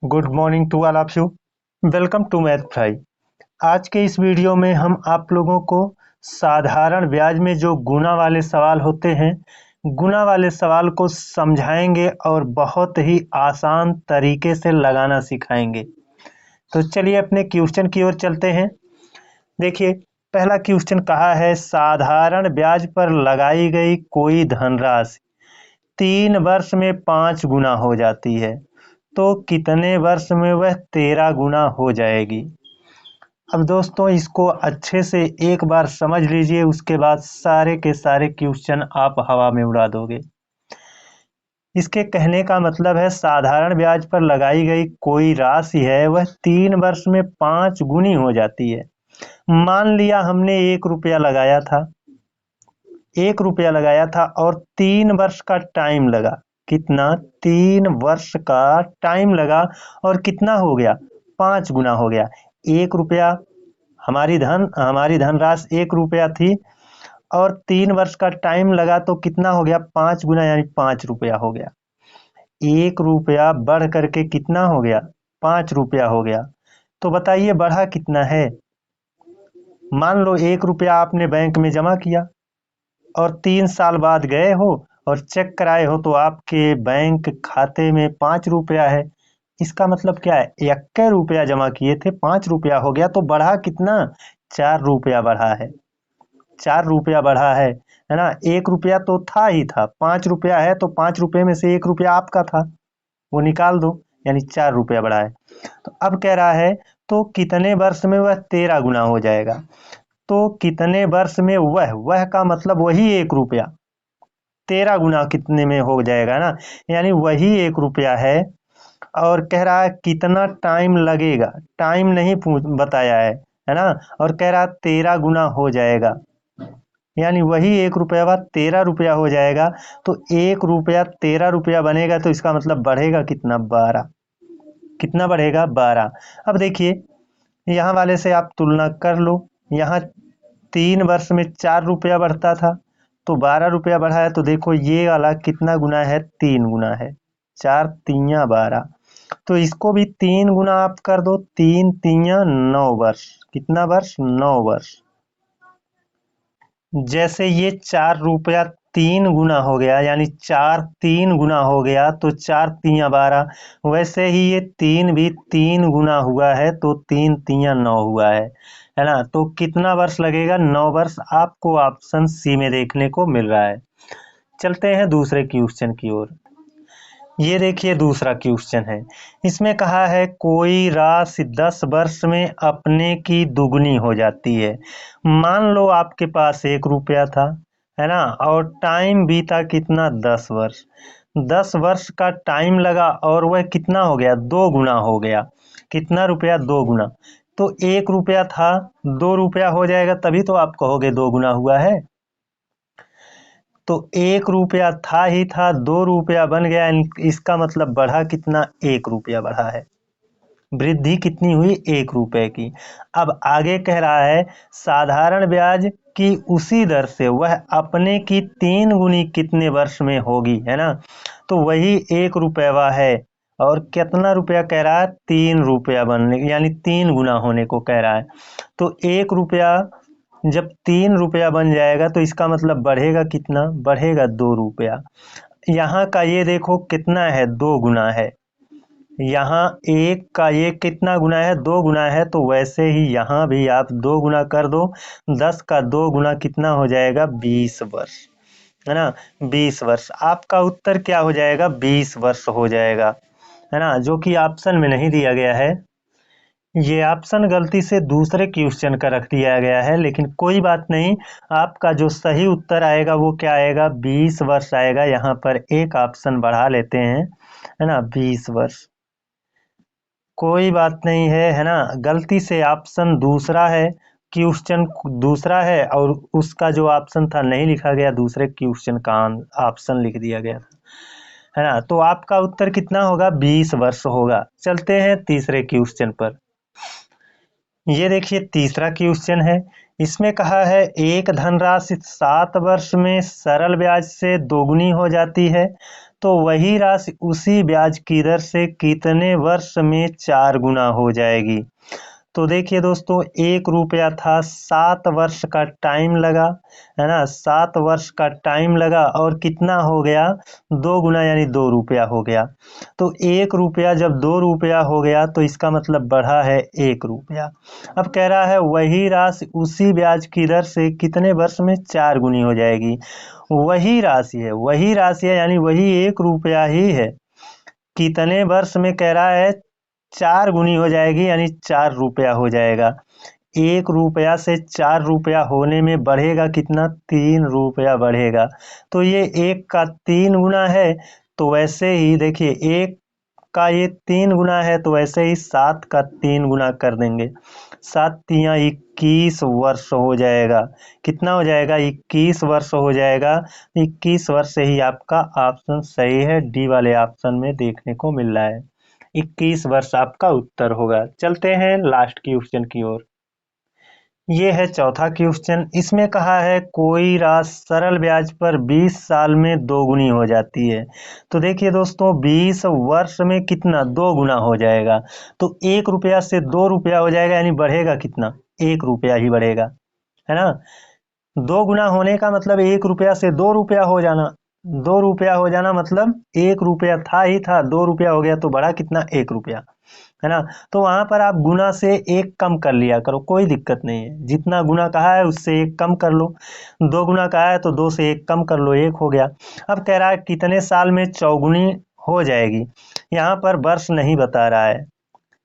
Good morning to all of you. Welcome to Math Fry. आज के इस video में हम आप लोगों को साधारण ब्याज में जो गुणा वाले सवाल होते हैं, गुणा वाले सवाल को समझाएंगे और बहुत ही आसान तरीके से लगाना सिखाएंगे। तो चलिए अपने क्वेश्चन की ओर चलते हैं। देखिए, पहला क्वेश्चन कहा है, साधारण ब्याज पर लगाई गई कोई धनराशि 3 वर्ष में 5 गुना हो जाती है, तो कितने वर्ष में वह 13 गुना हो जाएगी। अब दोस्तों, इसको अच्छे से एक बार समझ लीजिए, उसके बाद सारे के सारे क्वेश्चन आप हवा में उड़ा दोगे। इसके कहने का मतलब है, साधारण ब्याज पर लगाई गई कोई राशि है वह 3 वर्ष में 5 गुनी हो जाती है। मान लिया हमने 1 रुपया लगाया था, 1 रुपया लगाया था और 3 वर्ष का टाइम लगा। कितना? 3 वर्ष का टाइम लगा और कितना हो गया? 5 गुना हो गया। 1 रुपया हमारी धनराशि 1 रुपया थी और 3 वर्ष का टाइम लगा तो कितना हो गया? 5 गुना, यानी 5 रुपया हो गया। 1 रुपया बढ़ करके कितना हो गया? 5 रुपया हो गया। तो बताइए बढ़ा कितना है? मान लो 1 रुपया आपने बैंक में जमा किया और 3 साल बाद गए हो और चेक कराए हो तो आपके बैंक खाते में 5 रुपया है। इसका मतलब क्या है? 1 रुपया जमा किए थे, 5 रुपया हो गया, तो बढ़ा कितना? 4 रुपया बढ़ा है। 4 रुपया बढ़ा है ना। 1 रुपया तो था ही था, 5 रुपया है तो 5 रुपये में से 1 रुपया आपका था, वो निकाल दो, यानी 4 रुपया बढ़ा है। तो अब कह रहा है, तो कितने वर्ष में वह 13 गुना हो जाएगा। तो कितने वर्ष में वह का मतलब वही 1 रुपया 13 गुना कितने में हो जाएगा ना, यानी वही 1 रुपया है। और कह रहा है कितना टाइम लगेगा, टाइम नहीं बताया है ना। और कह रहा 13 गुना हो जाएगा, यानी वही 1 रुपया बाद 13 रुपया हो जाएगा। तो 1 रुपया 13 रुपया बनेगा, तो इसका मतलब बढ़ेगा कितना? 12। कितना बढ़ेगा? 12। अब देखिए, यहाँ वाले से आप तुलना कर लो। यहाँ 3 वर्ष में 4 रुपया बढ़ता था, तो 12 रुपया बढ़ा है। तो देखो ये वाला कितना गुना है? 3 गुना है। 4 तिया 12, तो इसको भी 3 गुना आप कर दो। 3 तिया 9 वर्ष। कितना वर्ष? 9 वर्ष। जैसे ये 4 रुपया 3 गुना हो गया, यानी 4 3 गुना हो गया, तो 4 तिया 12। वैसे ही ये 3 भी 3 गुना हुआ है, तो 3 तिया 9 हुआ है ना। तो कितना वर्ष लगेगा? 9 वर्ष आपको ऑप्शन सी में देखने को मिल रहा है। चलते हैं दूसरे क्वेश्चन की ओर। ये देखिए दूसरा क्वेश्चन है। इसमें कहा है, कोई राशि 10 वर्ष में अपने की दुगनी हो जाती है। मान लो आपके पास 1 रुपया था, है ना, और टाइम बीता कितना? 10 वर्ष। 10 वर्ष का टाइम लगा और वह कितना हो गया? 2 गुना हो गया। कितना रुपया? 2 गुना। तो 1 रुपया था, 2 रुपया हो जाएगा, तभी तो आप कहोगे 2 गुना हुआ है। तो 1 रुपया था ही था, 2 रुपया बन गया, इसका मतलब बढ़ा कितना? 1 रुपया बढ़ा है। वृद्धि कितनी हुई? 1 रुपए की। अब आगे कह रहा है, साधारण ब्याज की उसी दर से वह अपने की 3 गुनी कितने वर्ष में होगी, है ना। तो वही 1 रुपया है और कितना रुपया कह रहा है? 3 रुपया बनने, यानी 3 गुना होने को कह रहा है। तो 1 रुपया जब 3 रुपया बन जाएगा, तो इसका मतलब बढ़ेगा कितना? बढ़ेगा 2 रुपया। यहाँ का ये देखो कितना है? 2 गुना है। यहाँ 1 का ये कितना गुना है? 2 गुना है। तो वैसे ही यहाँ भी आप 2 गुना कर दो। 10 का 2 गुना कितना हो जाएगा? 20 वर्ष, है ना। 20 वर्ष आपका उत्तर क्या हो जाएगा? 20 वर्ष हो जाएगा, है ना, जो कि ऑप्शन में नहीं दिया गया है। ये ऑप्शन गलती से दूसरे क्वेश्चन का रख दिया गया है, लेकिन कोई बात नहीं। आपका जो सही उत्तर आएगा वो क्या आएगा? 20 वर्ष आएगा। यहाँ पर एक ऑप्शन बढ़ा लेते हैं, है ना, 20 वर्ष। कोई बात नहीं है ना। गलती से ऑप्शन दूसरा है, क्वेश्चन दूसरा है और उसका जो ऑप्शन था नहीं लिखा गया, दूसरे क्वेश्चन का ऑप्शन लिख दिया गया था, है ना। तो आपका उत्तर कितना होगा? 20 वर्ष होगा। चलते हैं तीसरे क्वेश्चन पर। ये देखिए तीसरा क्वेश्चन है। इसमें कहा है, एक धनराशि 7 वर्ष में सरल ब्याज से दोगुनी हो जाती है, तो वही राशि उसी ब्याज की दर से कितने वर्ष में 4 गुना हो जाएगी। तो देखिए दोस्तों, 1 रुपया था, 7 वर्ष का टाइम लगा, है ना, 7 वर्ष का टाइम लगा और कितना हो गया, 2 गुना यानी 2 रुपया हो गया। तो 1 रुपया जब 2 रुपया हो गया तो इसका मतलब बढ़ा है 1 रुपया। अब कह रहा है वही राशि उसी ब्याज की दर से कितने वर्ष में 4 गुनी हो जाएगी। वही राशि है यानी वही 1 रुपया ही है, कितने वर्ष में कह रहा है 4 गुनी हो जाएगी यानी 4 रुपया हो जाएगा। 1 रुपया से 4 रुपया होने में बढ़ेगा कितना, 3 रुपया बढ़ेगा। तो ये 1 का 3 गुना है, तो वैसे ही देखिए 1 का ये 3 गुना है, तो वैसे ही 7 का 3 गुना कर देंगे, 7 तिया 21 वर्ष हो जाएगा। कितना हो जाएगा, 21 वर्ष हो जाएगा। 21 वर्ष से ही आपका ऑप्शन सही है, डी वाले ऑप्शन में देखने को मिल रहा है। 21 वर्ष आपका उत्तर होगा। चलते हैं लास्ट क्वेश्चन की ओर। ये है चौथा क्वेश्चन। इसमें कहा है कोई राशि सरल ब्याज पर 20 साल में 2 गुनी हो जाती है। तो देखिए दोस्तों, 20 वर्ष में कितना 2 गुना हो जाएगा। तो 1 रुपया से 2 रुपया हो जाएगा यानी बढ़ेगा कितना, 1 रुपया ही बढ़ेगा, है ना। 2 गुना होने का मतलब 1 रुपया से 2 रुपया हो जाना, 2 रुपया हो जाना मतलब 1 रुपया था ही था, 2 रुपया हो गया तो बढ़ा कितना, 1 रुपया, है ना। तो वहां पर आप गुना से 1 कम कर लिया करो, कोई दिक्कत नहीं है। जितना गुना कहा है उससे 1 कम कर लो। 2 गुना कहा है तो 2 से 1 कम कर लो, 1 हो गया। अब कह रहा है कितने साल में चौगुनी हो जाएगी। यहाँ पर वर्ष नहीं बता रहा है,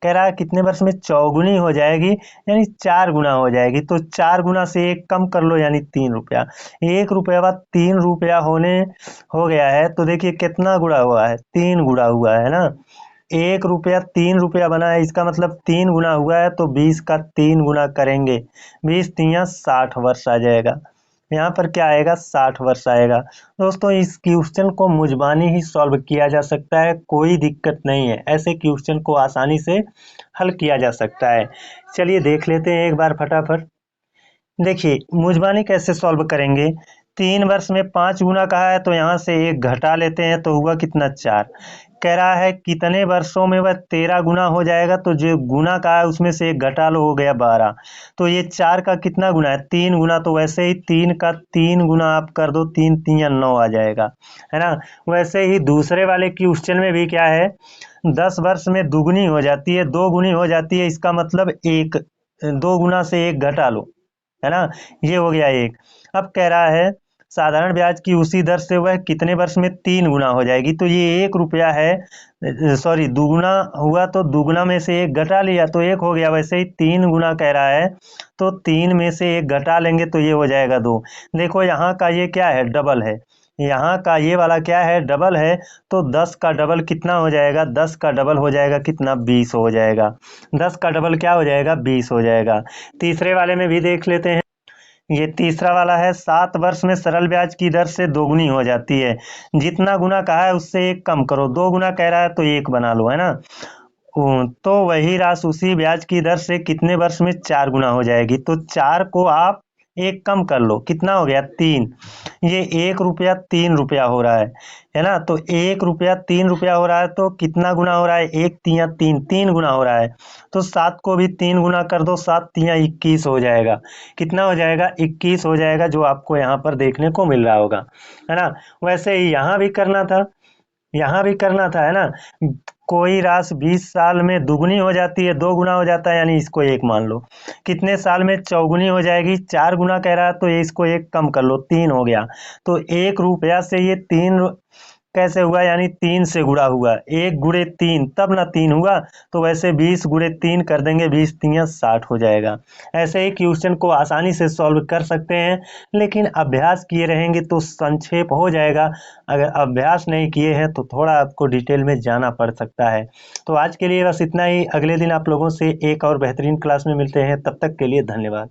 कह रहा है कितने वर्ष में चौगुनी हो जाएगी यानी 4 गुना हो जाएगी। तो 4 गुना से 1 कम कर लो यानी 3 रुपया। 1 रुपया बाद 3 रुपया होने हो गया है, तो देखिए कितना गुणा हुआ है, 3 गुणा हुआ है ना। 1 रुपया 3 रुपया बना है, इसका मतलब 3 गुना हुआ है, तो 20 का 3 गुना करेंगे, 20 तिया 60 वर्ष आ जाएगा। यहाँ पर क्या आएगा, 60 वर्ष आएगा। दोस्तों, इस क्वेश्चन को मुजबानी ही सॉल्व किया जा सकता है, कोई दिक्कत नहीं है, ऐसे क्वेश्चन को आसानी से हल किया जा सकता है। चलिए देख लेते हैं एक बार फटाफट। देखिए मुजबानी कैसे सॉल्व करेंगे। 3 वर्ष में 5 गुना कहा है, तो यहाँ से 1 घटा लेते हैं, तो हुआ कितना, 4। कह रहा है कितने वर्षों में वह 13 गुना हो जाएगा, तो जो गुना कहा है उसमें से 1 घटा लो, हो गया 12। तो ये 4 का कितना गुना है, 3 गुना, तो वैसे ही 3 का 3 गुना आप कर दो, 3 तिया 9 आ जाएगा, है ना। वैसे ही दूसरे वाले क्वेश्चन में भी क्या है, 10 वर्ष में दुगुनी हो जाती है, 2 गुनी हो जाती है, इसका मतलब 1, 2 गुना से 1 घटा लो, है ना, ये हो गया 1। अब कह रहा है साधारण ब्याज की उसी दर से वह कितने वर्ष में 3 गुना हो जाएगी। तो ये 1 रुपया है, सॉरी दुगुना हुआ तो दुगुना में से 1 घटा लिया तो 1 हो गया। वैसे ही 3 गुना कह रहा है, तो 3 में से 1 घटा लेंगे तो ये हो जाएगा 2। देखो यहाँ का ये क्या है, डबल है, यहाँ का ये वाला क्या है, डबल है। तो 10 का डबल कितना हो जाएगा, 10 का डबल हो जाएगा कितना, 20 हो जाएगा। 10 का डबल क्या हो जाएगा, 20 हो जाएगा। तीसरे वाले में भी देख लेते हैं। ये तीसरा वाला है, 7 वर्ष में सरल ब्याज की दर से दोगुनी हो जाती है। जितना गुना कहा है उससे 1 कम करो, 2 गुना कह रहा है तो 1 बना लो, है ना। तो वही राशि उसी ब्याज की दर से कितने वर्ष में 4 गुना हो जाएगी। तो 4 को आप 1 कम कर लो, कितना हो गया, 3। ये 1 रुपया 3 रुपया हो रहा है ना। तो 1 रुपया 3 रुपया हो रहा है, तो कितना गुना हो रहा है, 1 तिया 3, 3 गुना हो रहा है। तो 7 को भी 3 गुना कर दो, 7 तिया 21 हो जाएगा। कितना हो जाएगा, 21 हो जाएगा, जो आपको यहाँ पर देखने को मिल रहा होगा, है ना। वैसे ही यहाँ भी करना था, यहाँ भी करना था, है ना। कोई राशि 20 साल में दुगुनी हो जाती है, 2 गुना हो जाता है, यानी इसको 1 मान लो। कितने साल में चौगुनी हो जाएगी, 4 गुना कह रहा है, तो ये इसको 1 कम कर लो, 3 हो गया। तो 1 रुपया से ये 3 कैसे हुआ, यानी 3 से गुणा हुआ, 1 गुणे 3 तब ना 3 हुआ। तो वैसे 20 गुणे 3 कर देंगे, 20 तिया 60 हो जाएगा। ऐसे ही क्वेश्चन को आसानी से सॉल्व कर सकते हैं, लेकिन अभ्यास किए रहेंगे तो संक्षेप हो जाएगा। अगर अभ्यास नहीं किए हैं तो थोड़ा आपको डिटेल में जाना पड़ सकता है। तो आज के लिए बस इतना ही, अगले दिन आप लोगों से एक और बेहतरीन क्लास में मिलते हैं, तब तक के लिए धन्यवाद।